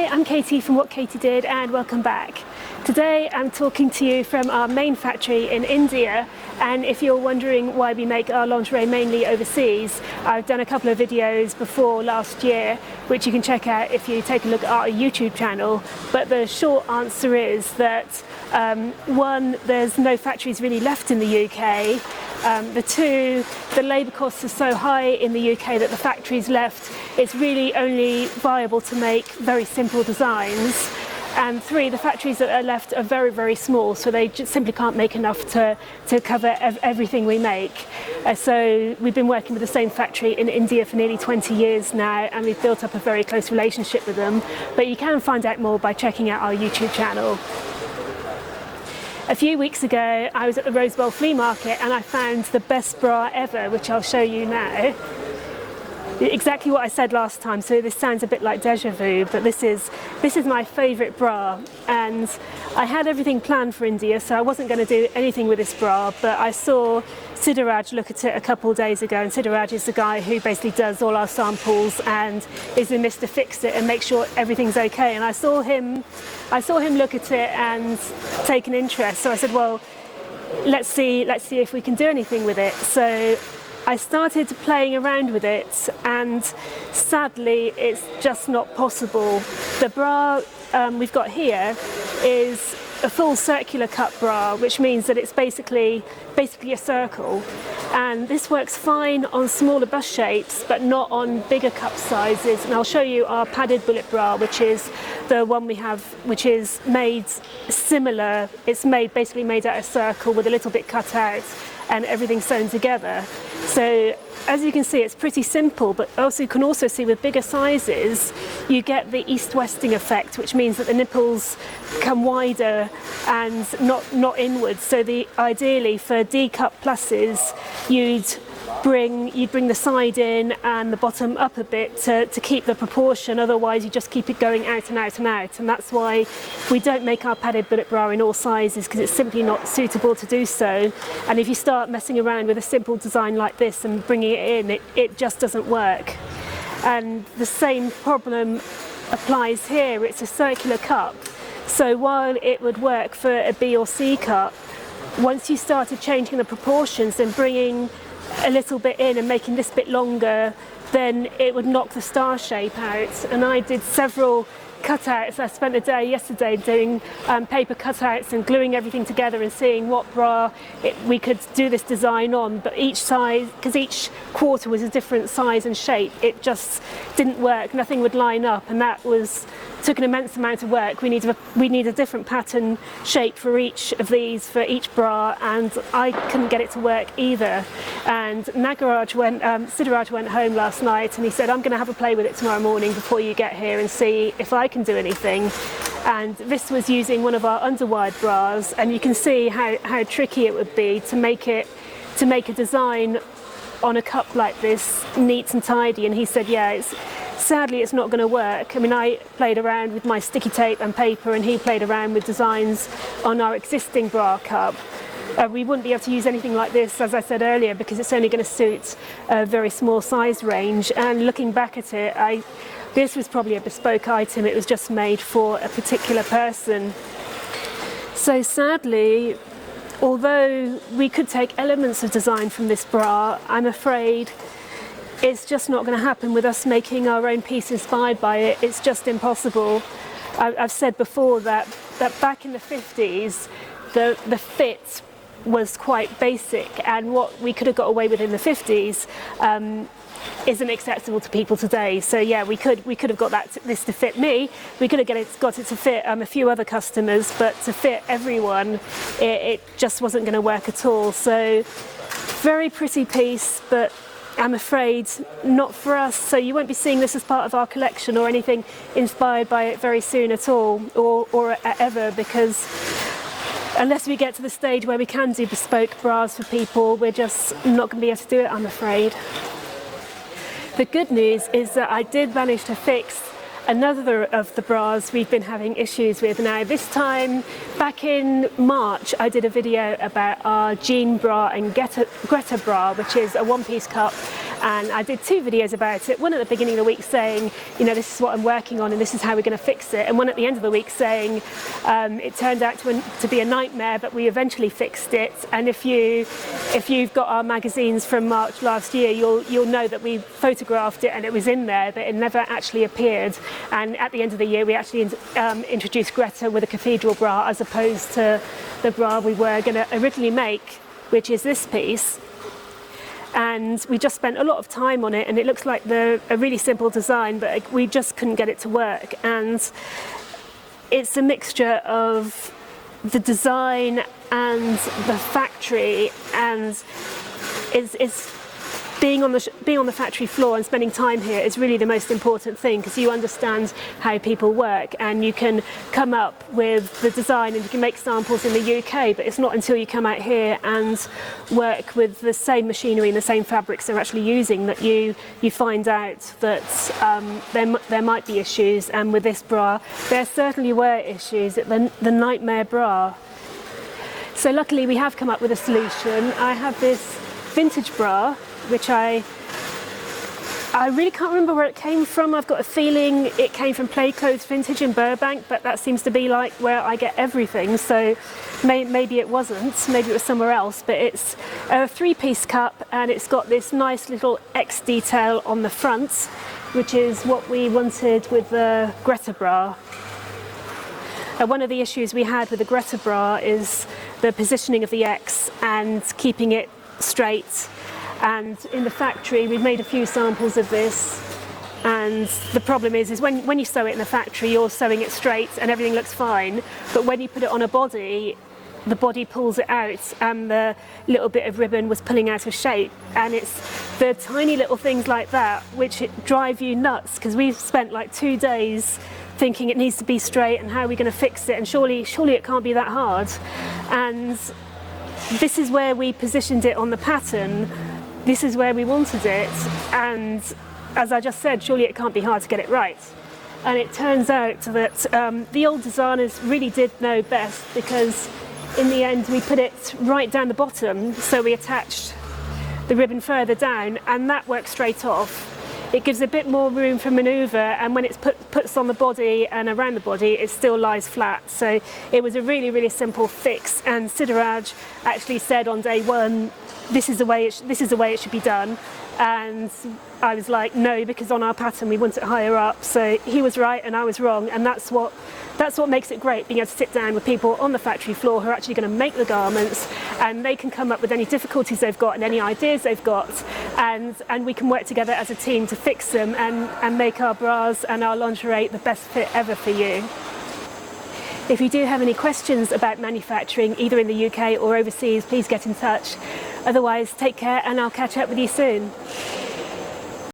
I'm Katie from What Katie Did, and welcome back. Today I'm talking to you from our main factory in India, and if you're wondering why we make our lingerie mainly overseas, I've done a couple of videos before last year which you can check out if you take a look at our YouTube channel. But the short answer is that one, there's no factories really left in the UK. The labour costs are so high in the UK that the factories left, it's really only viable to make very simple designs. And three, the factories that are left are very, very small, so they just simply can't make enough to cover everything we make. So we've been working with the same factory in India for nearly 20 years now, and we've built up a very close relationship with them. But you can find out more by checking out our YouTube channel. A few weeks ago, I was at the Rose Bowl flea market and I found the best bra ever, which I'll show you now. Exactly what I said last time, so this sounds a bit like deja vu, but this is my favourite bra, and I had everything planned for India, so I wasn't going to do anything with this bra, but I saw Siddharaj look at it a couple of days ago, and Siddharaj is the guy who basically does all our samples and is the Mr. Fix-It and make sure everything's okay. And I saw him look at it and take an interest, so I said, well, let's see if we can do anything with it. So I started playing around with it, and sadly it's just not possible. The bra we've got here is a full circular cut bra, which means that it's basically a circle, and this works fine on smaller bust shapes but not on bigger cup sizes. And I'll show you our padded bullet bra, which is the one we have, which is made similar. It's basically made out of a circle with a little bit cut out and everything sewn together. So as you can see, it's pretty simple, but also you can also see with bigger sizes you get the east-westing effect, which means that the nipples come wider and not inwards. So ideally for D-cup pluses, you'd bring the side in and the bottom up a bit to keep the proportion. Otherwise you just keep it going out and out and out, and that's why we don't make our padded bullet bra in all sizes, because it's simply not suitable to do so. And if you start messing around with a simple design like this and bringing it in, it just doesn't work. And the same problem applies here. It's a circular cup, so while it would work for a B or C cup, once you started changing the proportions and bringing a little bit in and making this bit longer, then it would knock the star shape out. And I did several cutouts. I spent a day yesterday doing paper cutouts and gluing everything together and seeing what bra we could do this design on, but each size, because each quarter was a different size and shape, it just didn't work. Nothing would line up, and that took an immense amount of work. We need a different pattern shape for each of these, for each bra, and I couldn't get it to work either. And Siddharaj went home last night and he said, I'm going to have a play with it tomorrow morning before you get here and see if I can do anything. And this was using one of our underwide bras, and you can see how tricky it would be to make a design on a cup like this neat and tidy. And he said, yeah, sadly it's not going to work. I mean, I played around with my sticky tape and paper, and he played around with designs on our existing bra cup. We wouldn't be able to use anything like this, as I said earlier, because it's only going to suit a very small size range. And looking back at it, this was probably a bespoke item. It was just made for a particular person. So sadly, although we could take elements of design from this bra, I'm afraid it's just not going to happen with us making our own piece inspired by it. It's just impossible. I've said before that back in the 50s, the fit was quite basic, and what we could have got away with in the 50s isn't acceptable to people today. So yeah, we could have got this to fit me. We could have got it to fit a few other customers, but to fit everyone, it just wasn't going to work at all. So very pretty piece, but I'm afraid not for us. So you won't be seeing this as part of our collection or anything inspired by it very soon at all, or ever, because unless we get to the stage where we can do bespoke bras for people, we're just not going to be able to do it, I'm afraid. The good news is that I did manage to fix another of the bras we've been having issues with. Now, this time back in March, I did a video about our jean bra and Greta Bra, which is a one-piece cup, And I did 2 videos about it, one at the beginning of the week saying, you know, this is what I'm working on and this is how we're going to fix it, and one at the end of the week saying it turned out to be a nightmare, but we eventually fixed it. And if you've got our magazines from March last year, you'll know that we photographed it and it was in there, but it never actually appeared. And at the end of the year, we actually introduced Greta with a cathedral bra as opposed to the bra we were going to originally make, which is this piece. And we just spent a lot of time on it, and it looks like a really simple design, but we just couldn't get it to work. And it's a mixture of the design and the factory, and it's being on the factory floor and spending time here is really the most important thing, because you understand how people work and you can come up with the design and you can make samples in the UK, but it's not until you come out here and work with the same machinery and the same fabrics they're actually using that you find out that there might be issues. And with this bra there certainly were issues. The nightmare bra. So luckily we have come up with a solution. I have this vintage bra, which I really can't remember where it came from. I've got a feeling it came from Play Clothes Vintage in Burbank, but that seems to be like where I get everything, so maybe it wasn't, maybe it was somewhere else. But it's a 3-piece cup and it's got this nice little X detail on the front, which is what we wanted with the Greta Bra. One of the issues we had with the Greta Bra is the positioning of the X and keeping it straight. And in the factory we've made a few samples of this, and the problem is when you sew it in the factory you're sewing it straight and everything looks fine, but when you put it on a body, the body pulls it out and the little bit of ribbon was pulling out of shape. And it's the tiny little things like that which drive you nuts, because we've spent like 2 days thinking it needs to be straight and how are we going to fix it, and surely it can't be that hard. And this is where we positioned it on the pattern. This is where we wanted it, and as I just said, surely it can't be hard to get it right. And it turns out that the old designers really did know best, because in the end we put it right down the bottom, so we attached the ribbon further down and that works straight off. It gives a bit more room for manoeuvre, and when it's puts on the body and around the body, it still lies flat. So it was a really, really simple fix, and Siddharaj actually said on day 1, this is the way it should be done. And I was like, no, because on our pattern we want it higher up. So he was right and I was wrong, and that's what makes it great, being able to sit down with people on the factory floor who are actually going to make the garments, and they can come up with any difficulties they've got and any ideas they've got, and we can work together as a team to fix them and make our bras and our lingerie the best fit ever for you. If you do have any questions about manufacturing, either in the UK or overseas, please get in touch. Otherwise, take care and I'll catch up with you soon.